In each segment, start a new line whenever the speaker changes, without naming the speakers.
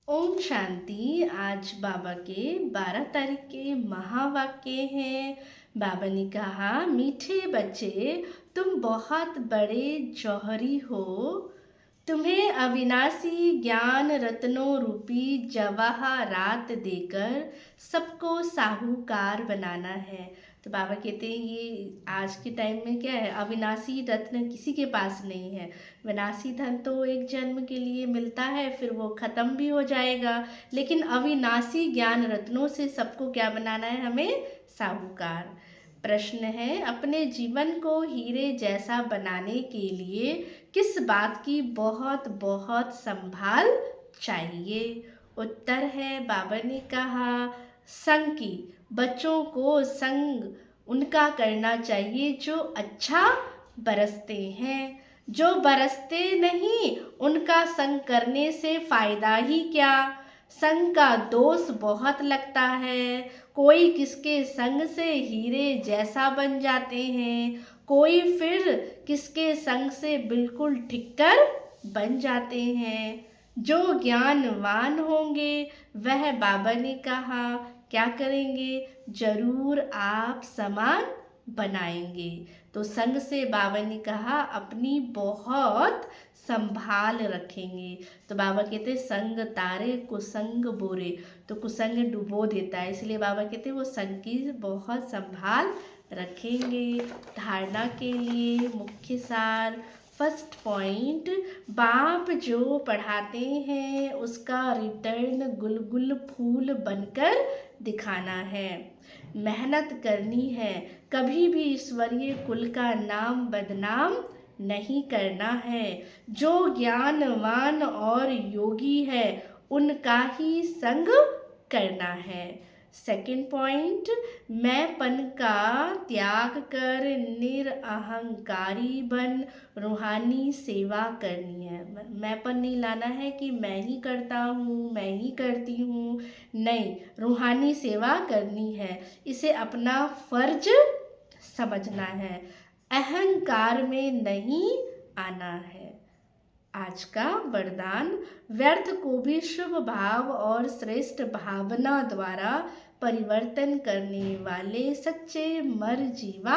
ओम शांति। आज बाबा के 12 तारीख के महावाक्य हैं। बाबा ने कहा, मीठे बच्चे, तुम बहुत बड़े जौहरी हो। तुम्हें अविनाशी ज्ञान रत्नों रूपी जवाहरात देकर सबको साहूकार बनाना है। तो बाबा कहते हैं ये आज के टाइम में क्या है, अविनाशी रत्न किसी के पास नहीं है। विनाशी धन तो एक जन्म के लिए मिलता है, फिर वो खत्म भी हो जाएगा। लेकिन अविनाशी ज्ञान रत्नों से सबको क्या बनाना है, हमें साहूकार। प्रश्न है, अपने जीवन को हीरे जैसा बनाने के लिए किस बात की बहुत बहुत संभाल चाहिए? उत्तर है, बाबा ने कहा, संग की। बच्चों को संग उनका करना चाहिए जो अच्छा बरसते हैं। जो बरसते नहीं उनका संग करने से फायदा ही क्या। संग का दोष बहुत लगता है। कोई किसके संग से हीरे जैसा बन जाते हैं, कोई फिर किसके संग से बिल्कुल ठिक्कर बन जाते हैं। जो ज्ञानवान होंगे वह, बाबा ने कहा, क्या करेंगे, जरूर आप समान बनाएंगे। तो संग से बाबा ने कहा अपनी बहुत संभाल रखेंगे। तो बाबा कहते संग तारे कुसंग बोरे, तो कुसंग डुबो देता है, इसलिए बाबा कहते वो संग की बहुत संभाल रखेंगे। धारणा के लिए मुख्य सार। फर्स्ट पॉइंट, बाप जो पढ़ाते हैं उसका रिटर्न गुलगुल फूल बनकर दिखाना है। मेहनत करनी है, कभी भी ईश्वरीय कुल का नाम बदनाम नहीं करना है। जो ज्ञानवान और योगी है उनका ही संग करना है। सेकंड पॉइंट, मैंपन का त्याग कर निरअहंकारी बन रूहानी सेवा करनी है। मैंपन नहीं लाना है कि मैं ही करता हूँ, मैं ही करती हूँ, नहीं, रूहानी सेवा करनी है। इसे अपना फर्ज समझना है, अहंकार में नहीं आना है। आज का वरदान, व्यर्थ को भी शुभ भाव और श्रेष्ठ भावना द्वारा परिवर्तन करने वाले सच्चे मरजीवा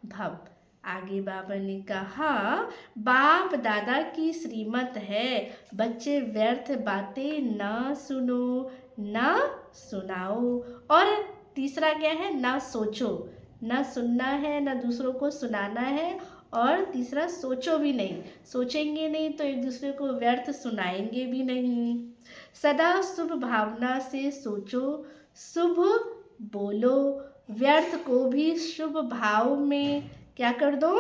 भव। आगे बाबा ने कहा, बाप दादा की श्रीमत है, बच्चे व्यर्थ बातें ना सुनो ना सुनाओ। और तीसरा क्या है, ना सोचो। ना सुनना है, ना दूसरों को सुनाना है, और तीसरा सोचो भी नहीं। सोचेंगे नहीं तो एक दूसरे को व्यर्थ सुनाएंगे भी नहीं। सदा शुभ भावना से सोचो, शुभ बोलो। व्यर्थ को भी शुभ भाव में क्या कर दो,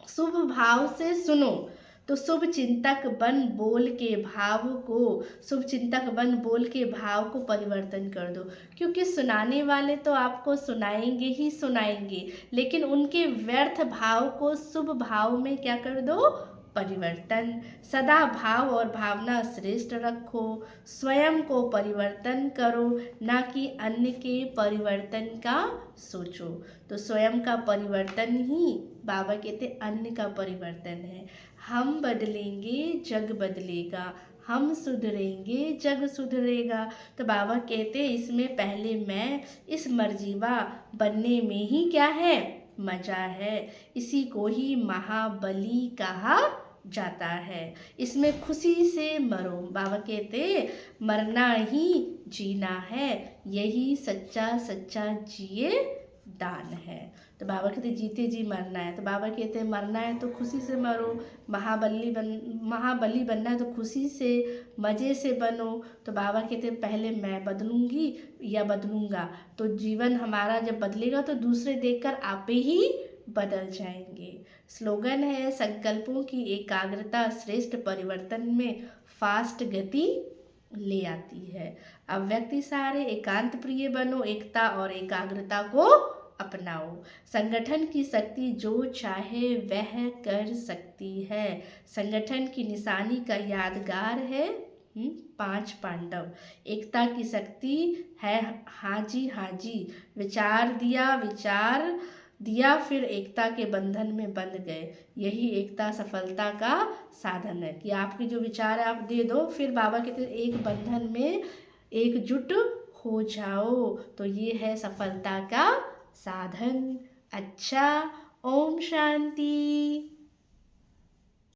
शुभ भाव से सुनो। तो शुभ चिंतक बन बोल के भाव को, शुभ चिंतक बन बोल के भाव को परिवर्तन कर दो। क्योंकि सुनाने वाले तो आपको सुनाएंगे ही सुनाएंगे, लेकिन उनके व्यर्थ भाव को शुभ भाव में क्या कर दो, परिवर्तन। सदा भाव और भावना श्रेष्ठ रखो, स्वयं को परिवर्तन करो, ना कि अन्य के परिवर्तन का सोचो। तो स्वयं का परिवर्तन ही बाबा कहते अन्य का परिवर्तन है। हम बदलेंगे जग बदलेगा, हम सुधरेंगे जग सुधरेगा। तो बाबा कहते इसमें पहले मैं, इस मर्जीवा बनने में ही क्या है, मजा है। इसी को ही महाबली कहा जाता है। इसमें खुशी से मरो। बाबा कहते मरना ही जीना है, यही सच्चा सच्चा जिए दान है। तो बाबा कहते जीते जी मरना है। तो बाबा कहते मरना है तो खुशी से मरो, महाबली बनना है तो खुशी से मज़े से बनो। तो बाबा कहते पहले मैं बदलूंगी या बदलूंगा, तो जीवन हमारा जब बदलेगा तो दूसरे देखकर आप ही बदल जाएंगे। स्लोगन है, संकल्पों की एकाग्रता श्रेष्ठ परिवर्तन में फास्ट गति ले आती है। अब व्यक्ति सारे एकांत प्रिय बनो, एकता और एकाग्रता को अपनाओ। संगठन की शक्ति जो चाहे वह कर सकती है। संगठन की निशानी का यादगार है 5 पांडव। एकता की शक्ति है हाजी हाजी, विचार दिया विचार दिया, फिर एकता के बंधन में बंध गए। यही एकता सफलता का साधन है कि आपके जो विचार है आप दे दो, फिर बाबा कहते हैं एक बंधन में एकजुट हो जाओ, तो ये है सफलता का साधन। अच्छा, ओम शांति।